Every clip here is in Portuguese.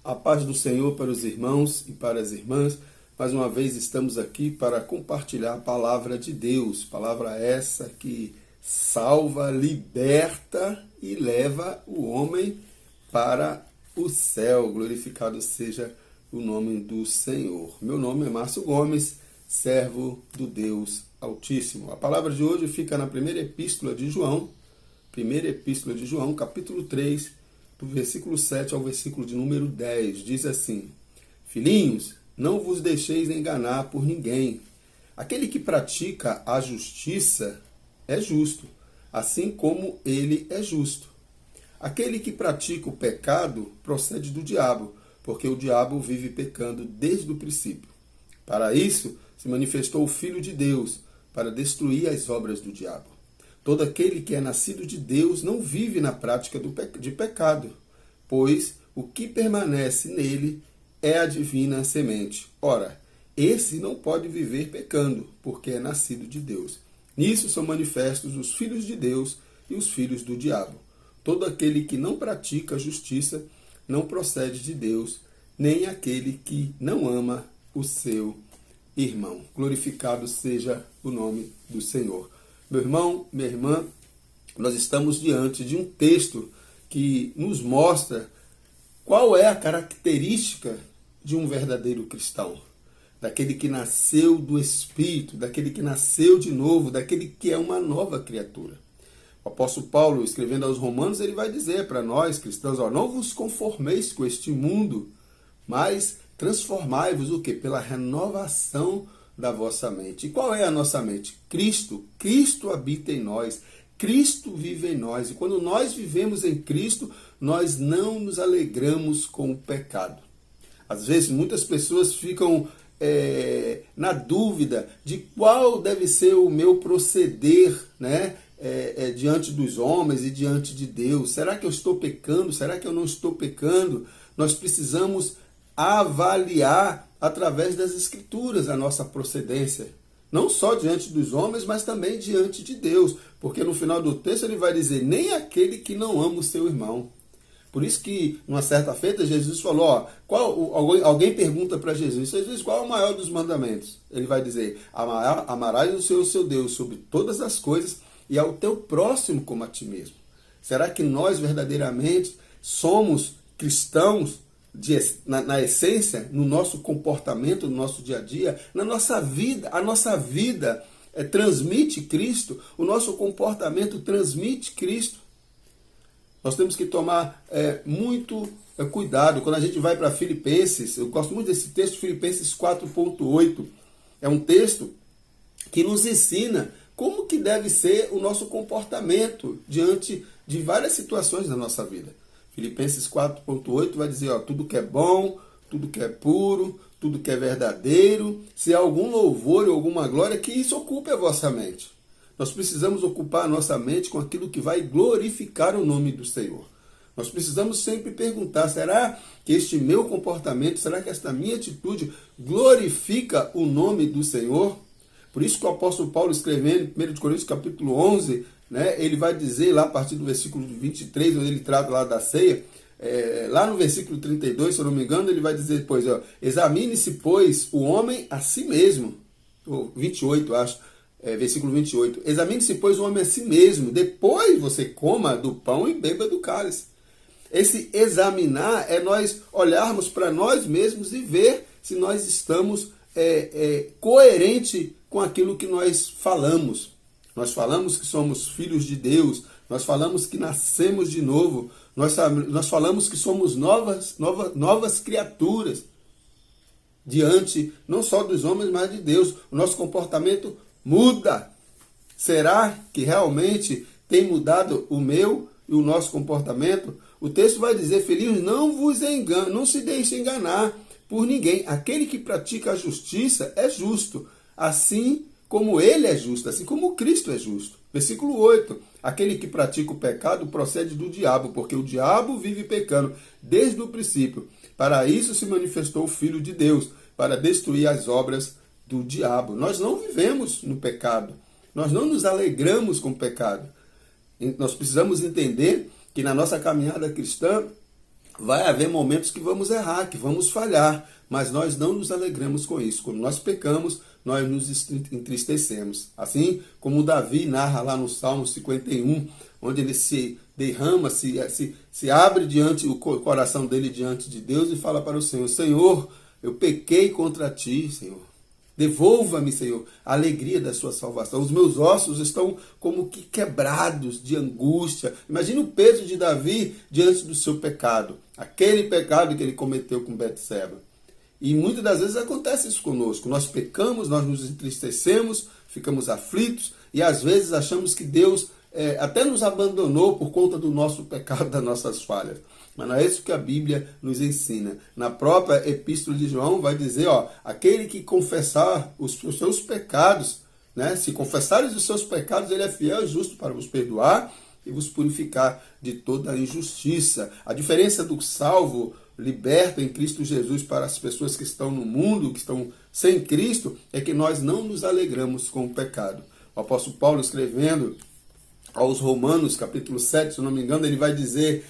A paz do Senhor para os irmãos e para as irmãs. Mais uma vez estamos aqui para compartilhar a palavra de Deus. Palavra essa que salva, liberta e leva o homem para o céu. Glorificado seja o nome do Senhor. Meu nome é Márcio Gomes, servo do Deus Altíssimo. A palavra de hoje fica na primeira epístola de João, capítulo 3, do versículo 7 ao versículo de número 10, diz assim: Filhinhos, não vos deixeis enganar por ninguém. Aquele que pratica a justiça é justo, assim como ele é justo. Aquele que pratica o pecado procede do diabo, porque o diabo vive pecando desde o princípio. Para isso se manifestou o Filho de Deus, para destruir as obras do diabo. Todo aquele que é nascido de Deus não vive na prática de pecado, pois o que permanece nele é a divina semente. Ora, esse não pode viver pecando, porque é nascido de Deus. Nisso são manifestos os filhos de Deus e os filhos do diabo. Todo aquele que não pratica a justiça não procede de Deus, nem aquele que não ama o seu irmão. Glorificado seja o nome do Senhor. Meu irmão, minha irmã, nós estamos diante de um texto que nos mostra qual é a característica de um verdadeiro cristão. Daquele que nasceu do Espírito, daquele que nasceu de novo, daquele que é uma nova criatura. O apóstolo Paulo, escrevendo aos Romanos, ele vai dizer para nós cristãos: não vos conformeis com este mundo, mas transformai-vos o quê? Pela renovação da vossa mente. E qual é a nossa mente? Cristo. Cristo habita em nós. Cristo vive em nós. E quando nós vivemos em Cristo, nós não nos alegramos com o pecado. Às vezes, muitas pessoas ficam na dúvida de qual deve ser o meu proceder, né? Diante dos homens e diante de Deus. Será que eu estou pecando? Será que eu não estou pecando? Nós precisamos avaliar através das Escrituras a nossa procedência. Não só diante dos homens, mas também diante de Deus. Porque no final do texto ele vai dizer: nem aquele que não ama o seu irmão. Por isso que, numa certa feita, Jesus falou, alguém pergunta para Jesus: Jesus, qual é o maior dos mandamentos? Ele vai dizer: amarás o Senhor, seu Deus, sobre todas as coisas e ao teu próximo como a ti mesmo. Será que nós verdadeiramente somos cristãos na essência, no nosso comportamento, no nosso dia a dia, na nossa vida? A nossa vida transmite Cristo, o nosso comportamento transmite Cristo. Nós temos que tomar muito cuidado. Quando a gente vai para Filipenses, eu gosto muito desse texto, Filipenses 4.8, é um texto que nos ensina como que deve ser o nosso comportamento diante de várias situações da nossa vida. Filipenses 4.8 vai dizer, tudo que é bom, tudo que é puro, tudo que é verdadeiro, se há algum louvor ou alguma glória, que isso ocupe a vossa mente. Nós precisamos ocupar a nossa mente com aquilo que vai glorificar o nome do Senhor. Nós precisamos sempre perguntar: será que este meu comportamento, será que esta minha atitude glorifica o nome do Senhor? Por isso que o apóstolo Paulo, escrevendo em 1 Coríntios capítulo 11, né, ele vai dizer lá a partir do versículo 23, onde ele trata lá da ceia, lá no versículo 32, se eu não me engano, ele vai dizer depois: examine-se, pois, o homem a si mesmo. 28, acho. Versículo 28. Examine-se, pois, o homem a si mesmo. Depois você coma do pão e beba do cálice. Esse examinar é nós olharmos para nós mesmos e ver se nós estamos coerentes com aquilo que nós falamos. Nós falamos que somos filhos de Deus. Nós falamos que nascemos de novo. Nós falamos que somos novas criaturas. Diante não só dos homens, mas de Deus. O nosso comportamento muda. Será que realmente tem mudado o meu e o nosso comportamento? O texto vai dizer: filhinhos, não vos engane, não se deixe enganar por ninguém. Aquele que pratica a justiça é justo, assim como ele é justo, assim como Cristo é justo. Versículo 8. Aquele que pratica o pecado procede do diabo, porque o diabo vive pecando desde o princípio. Para isso se manifestou o Filho de Deus, para destruir as obras do diabo. Nós não vivemos no pecado. Nós não nos alegramos com o pecado. Nós precisamos entender que na nossa caminhada cristã Vai haver momentos que vamos errar, que vamos falhar, mas nós não nos alegramos com isso. Quando nós pecamos, nós nos entristecemos. Assim como Davi narra lá no Salmo 51, onde ele se derrama, se abre diante, o coração dele diante de Deus e fala para o Senhor: Senhor, eu pequei contra ti, Senhor. Devolva-me, Senhor, a alegria da sua salvação. Os meus ossos estão como que quebrados de angústia. Imagina o peso de Davi diante do seu pecado. Aquele pecado que ele cometeu com Betseba. E muitas das vezes acontece isso conosco. Nós pecamos, nós nos entristecemos, ficamos aflitos e às vezes achamos que Deus até nos abandonou por conta do nosso pecado, das nossas falhas. Mas não é isso que a Bíblia nos ensina. Na própria Epístola de João vai dizer, aquele que confessar os seus pecados, né? Se confessares os seus pecados, ele é fiel e justo para vos perdoar e vos purificar de toda a injustiça. A diferença do salvo, liberto em Cristo Jesus para as pessoas que estão no mundo, que estão sem Cristo, é que nós não nos alegramos com o pecado. O apóstolo Paulo, escrevendo aos Romanos, capítulo 7, se não me engano, ele vai dizer,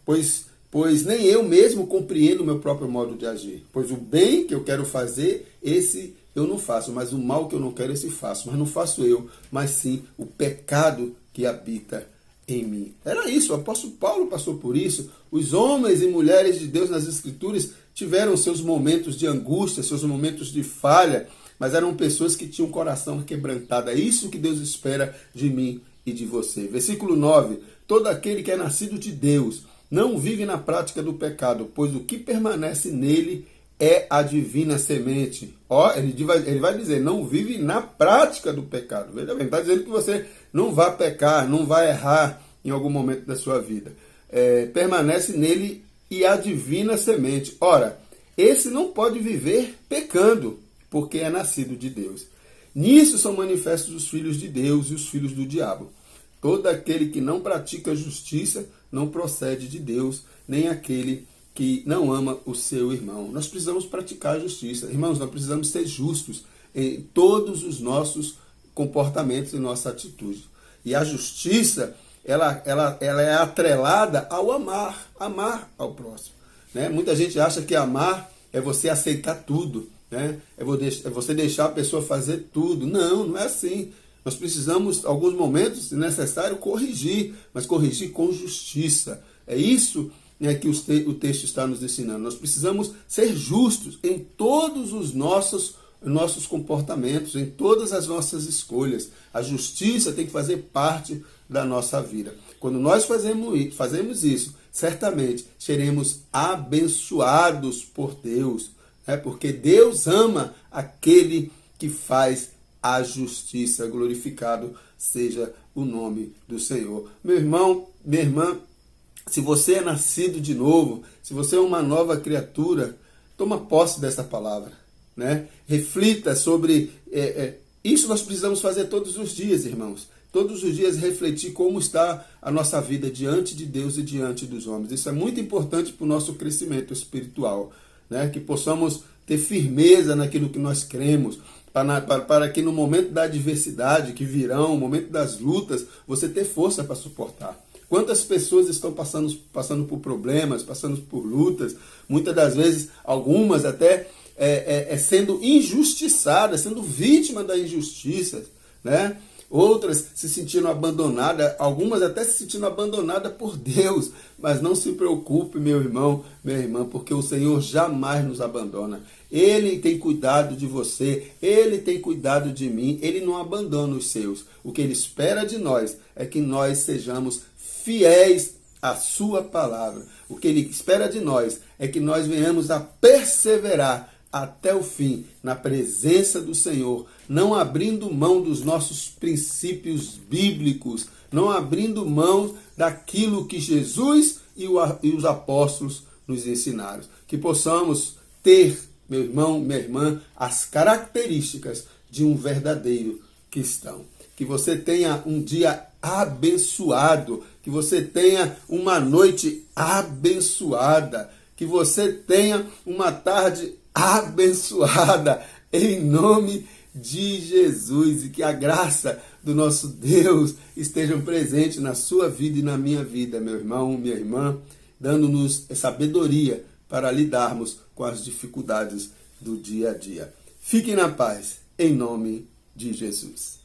pois nem eu mesmo compreendo o meu próprio modo de agir. Pois o bem que eu quero fazer, esse eu não faço, mas o mal que eu não quero, esse faço. Mas não faço eu, mas sim o pecado que habita em mim. Era isso, o apóstolo Paulo passou por isso. Os homens e mulheres de Deus nas Escrituras tiveram seus momentos de angústia, seus momentos de falha, mas eram pessoas que tinham o coração quebrantado. É isso que Deus espera de mim e de você. Versículo 9. Todo aquele que é nascido de Deus não vive na prática do pecado, pois o que permanece nele é a divina semente. Ele vai dizer, não vive na prática do pecado. Veja bem, está dizendo que você não vai pecar, não vai errar em algum momento da sua vida. Permanece nele e a divina semente. Ora, esse não pode viver pecando, porque é nascido de Deus. Nisso são manifestos os filhos de Deus e os filhos do diabo. Todo aquele que não pratica a justiça não procede de Deus, nem aquele que não ama o seu irmão. Nós precisamos praticar a justiça. Irmãos, nós precisamos ser justos em todos os nossos comportamentos e nossa atitude. E a justiça, ela é atrelada ao amar ao próximo. Né? Muita gente acha que amar é você aceitar tudo. Né? É você deixar a pessoa fazer tudo. Não, não é assim. Nós precisamos, em alguns momentos, se necessário, corrigir, mas corrigir com justiça. É isso que o texto está nos ensinando. Nós precisamos ser justos em todos os nossos comportamentos, em todas as nossas escolhas. A justiça tem que fazer parte da nossa vida. Quando nós fazemos isso, certamente seremos abençoados por Deus. Porque Deus ama aquele que faz a justiça. Glorificado seja o nome do Senhor. Meu irmão, minha irmã, se você é nascido de novo, se você é uma nova criatura, toma posse dessa palavra. Né? Reflita sobre isso. Nós precisamos fazer todos os dias, irmãos. Todos os dias refletir como está a nossa vida diante de Deus e diante dos homens. Isso é muito importante para o nosso crescimento espiritual. Né? Que possamos ter firmeza naquilo que nós cremos, para que no momento da adversidade que virão, no momento das lutas, você ter força para suportar. Quantas pessoas estão passando por problemas, passando por lutas, muitas das vezes, algumas até sendo injustiçadas, sendo vítima da injustiça, né? Outras se sentindo abandonadas, algumas até se sentindo abandonadas por Deus. Mas não se preocupe, meu irmão, minha irmã, porque o Senhor jamais nos abandona. Ele tem cuidado de você, Ele tem cuidado de mim, Ele não abandona os seus. O que Ele espera de nós é que nós sejamos fiéis à sua palavra. O que Ele espera de nós é que nós venhamos a perseverar até o fim, na presença do Senhor, não abrindo mão dos nossos princípios bíblicos, não abrindo mão daquilo que Jesus e os apóstolos nos ensinaram. Que possamos ter, meu irmão, minha irmã, as características de um verdadeiro cristão. Que você tenha um dia abençoado, que você tenha uma noite abençoada, que você tenha uma tarde abençoada, em nome de Jesus, e que a graça do nosso Deus esteja presente na sua vida e na minha vida, meu irmão, minha irmã, dando-nos sabedoria para lidarmos com as dificuldades do dia a dia. Fiquem na paz, em nome de Jesus.